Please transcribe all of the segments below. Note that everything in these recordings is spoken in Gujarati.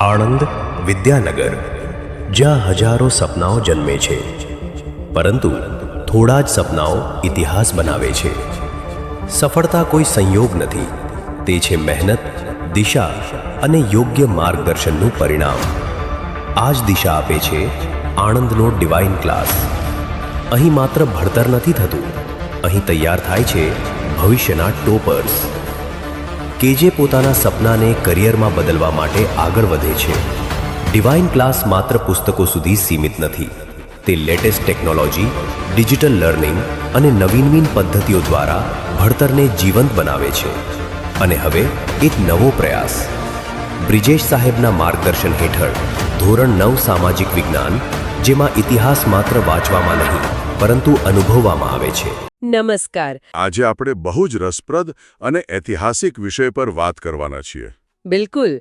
આણંદ વિદ્યાનગર, જ્યાં હજારો સપનાઓ જન્મે છે, પરંતુ થોડા જ સપનાઓ ઇતિહાસ બનાવે છે. સફળતા કોઈ સંયોગ નથી, તે છે મહેનત, દિશા અને યોગ્ય માર્ગદર્શનનું પરિણામ. આ જ દિશા આપે છે આણંદનો ડિવાઇન ક્લાસ. અહીં માત્ર ભણતર નથી થતું, અહીં તૈયાર થાય છે ભવિષ્યના ટોપર્સ કે જે પોતાના સપનાને કરિયરમાં બદલવા માટે આગળ વધે છે. ડિવાઇન ક્લાસ માત્ર પુસ્તકો સુધી સીમિત નથી, તે લેટેસ્ટ ટેકનોલોજી, ડિજિટલ લર્નિંગ અને નવીનવીન પદ્ધતિઓ દ્વારા ભણતરને જીવંત બનાવે છે. અને હવે એક નવો પ્રયાસ, બ્રિજેશ સાહેબના માર્ગદર્શન હેઠળ ધોરણ 9 સામાજિક વિજ્ઞાન, જેમાં ઇતિહાસ માત્ર વાંચવામાં નહીં પરંતુ અનુભવવામાં આવે છે. નમસ્કાર. આજે આપણે બહુ જ રસપ્રદ અને ઐતિહાસિક વિષય પર વાત કરવાના છીએ. બિલકુલ.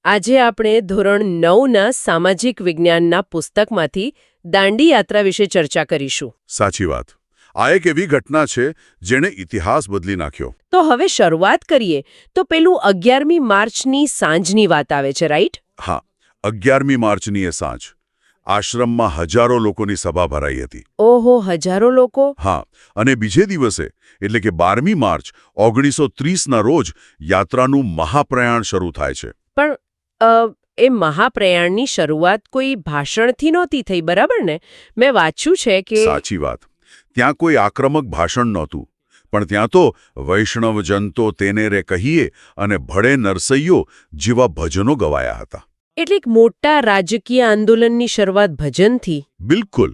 આજે આપણે ધોરણ 9ના સામાજિક વિજ્ઞાનના પુસ્તકમાંથી દાંડી યાત્રા વિશે ચર્ચા કરીશું. સાચી વાત. આ એક એવી ઘટના છે જેણે ઇતિહાસ બદલી નાખ્યો. તો હવે શરૂઆત કરીએ તો પેલું 11મી માર્ચની સાંજની વાત આવે છે, રાઈટ? હા, 11મી માર્ચની એ સાંજ આશ્રમમાં હજારો લોકોની સભા ભરાઈ હતી. ઓહો, હજારો લોકો? હા, અને બીજે દિવસે એટલે કે 12મી માર્ચ 1930ના રોજ યાત્રાનું મહાપ્રયાણ શરૂ થાય છે. પણ એ મહાપ્રયાણની શરૂઆત કોઈ ભાષણથી નહોતી થઈ, બરાબર ને? મેં વાંચ્યું છે કે... સાચી વાત. ત્યાં કોઈ આક્રમક ભાષણ નહોતું, પણ ત્યાં તો વૈષ્ણવ જન તો તેને રે કહીએ અને ભળે નરસૈયો જેવા ભજનો ગવાયા હતા. એટલે એક મોટા રાજકીય આંદોલનની શરૂઆત ભજનથી. બિલકુલ.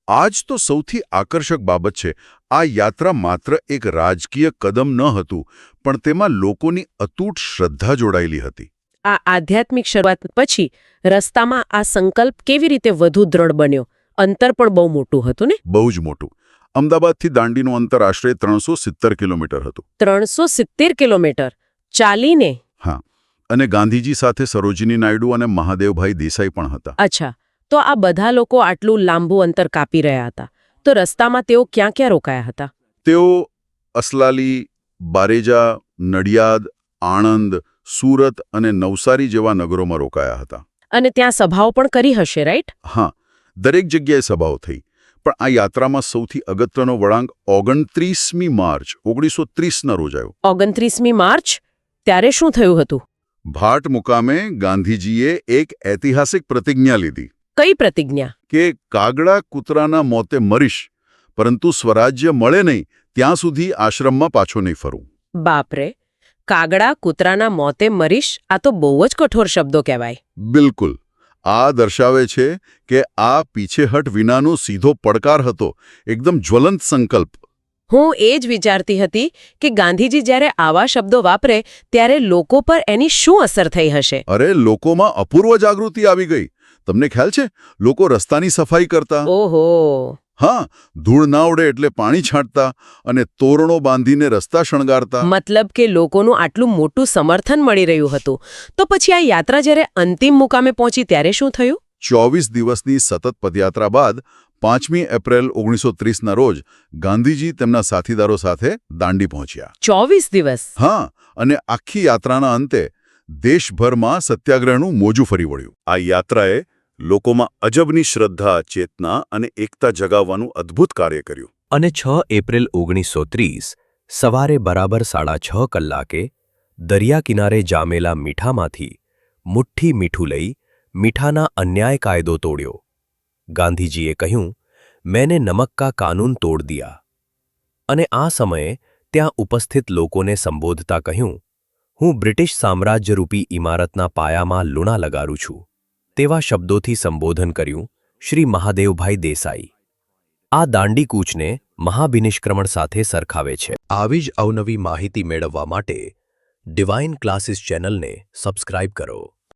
આ જ તો સૌથી આકર્ષક બાબત છે. આ યાત્રા માત્ર એક રાજકીય કદમ ન હતું, પણ તેમાં લોકોની અતૂટ શ્રદ્ધા જોડાયેલી હતી. આ આધ્યાત્મિક શરૂઆત પછી રસ્તામાં આ સંકલ્પ કેવી રીતે વધુ દ્રઢ બન્યો? અંતર પણ બહુ મોટું હતું ને? બહુ જ મોટું. અમદાવાદથી દાંડીનું અંતર આશરે 370 કિલોમીટર હતું. 370 કિલોમીટર ચાલીને? હા, અને ગાંધીજી સાથે સરોજિની નાયડુ અને મહાદેવભાઈ દેસાઈ પણ હતા. અચ્છા, તો આ બધા લોકો આટલું લાંબુ અંતર કાપી રહ્યા હતા. તો રસ્તામાં તેઓ ક્યાં ક્યાં રોકાયા હતા? તેઓ અસલાલી, બારેજા, નડિયાદ, આણંદ, સુરત અને નવસારી જેવા નગરોમાં રોકાયા હતા. અને ત્યાં સભાઓ પણ કરી હશે, રાઈટ? હા, દરેક જગ્યાએ સભાઓ થઈ. પણ આ યાત્રામાં સૌથી અગત્યનો વળાંક 29મી માર્ચ 1930ના રોજ આવ્યો. 29મી માર્ચ? ત્યારે શું થયું હતું? ભાટ મુકામે ગાંધીજીએ એક ઐતિહાસિક પ્રતિજ્ઞા લીધી. કઈ પ્રતિજ્ઞા? કે કાગડા કૂતરાના મોતે મરીશ, પરંતુ સ્વરાજ્ય મળે નહીં ત્યાં સુધી આશ્રમમાં પાછો નહીં ફરું. બાપરે, કાગડા કૂતરાના મોતે મરીશ, આ તો બહુ જ કઠોર શબ્દો કહેવાય. બિલકુલ. આ દર્શાવે છે કે આ પીછેહટ વિનાનો સીધો પડકાર હતો, એકદમ જ્વલંત સંકલ્પ. હું એ જ વિચારતી હતી કે ગાંધીજી જ્યારે આવા શબ્દો વાપરે ત્યારે લોકો પર એની શું અસર થઈ હશે? અરે, લોકોમાં અપૂર્વ જાગૃતિ આવી ગઈ. તમને ખ્યાલ છે, લોકો રસ્તાની સફાઈ કરતા. ઓહો. હા, ધૂળ ના ઉડે એટલે પાણી છાંટતા અને તોરણો બાંધીને રસ્તા શણગારતા. મતલબ કે લોકોનું આટલું મોટું સમર્થન મળી રહ્યું હતું. તો પછી આ યાત્રા જ્યારે અંતિમ મુકામે પહોંચી ત્યારે શું થયું? 24 દિવસની સતત પદયાત્રા બાદ 5મી એપ્રિલ 1930ના રોજ ગાંધીજી તેમના સાથીદારો સાથે દાંડી પહોંચ્યા. 24 દિવસ? હા, અને આખી યાત્રાના અંતે દેશભરમાં સત્યાગ્રહનું મોજું ફરી વળ્યું. આ યાત્રાએ લોકોમાં અજબની શ્રદ્ધા, ચેતના અને એકતા જગાવવાનું અદ્ભુત કાર્ય કર્યું. અને 6 એપ્રિલ 1930 સવારે બરાબર 6:30 કલાકે દરિયા કિનારે જામેલા મીઠામાંથી મુઠ્ઠી મીઠું લઈ મીઠાના અન્યાય કાયદો તોડ્યો. ગાંધીજીએ કહ્યું, મેને નમક કા કાનૂન તોડ દિયા. અને આ સમયે ત્યાં ઉપસ્થિત લોકોને સંબોધતા કહ્યું, હું બ્રિટિશ સામ્રાજ્યરૂપી ઇમારતના પાયામાં લૂણા લગાડું છું. તેવા શબ્દોથી સંબોધન કર્યું શ્રી મહાદેવભાઈ દેસાઈ. આ દાંડી કૂચને મહાભિનિષ્ક્રમણ સાથે સરખાવે છે. આવી જ અવનવી માહિતી મેળવવા માટે ડિવાઇન ક્લાસીસ ચેનલને સબસ્ક્રાઇબ કરો.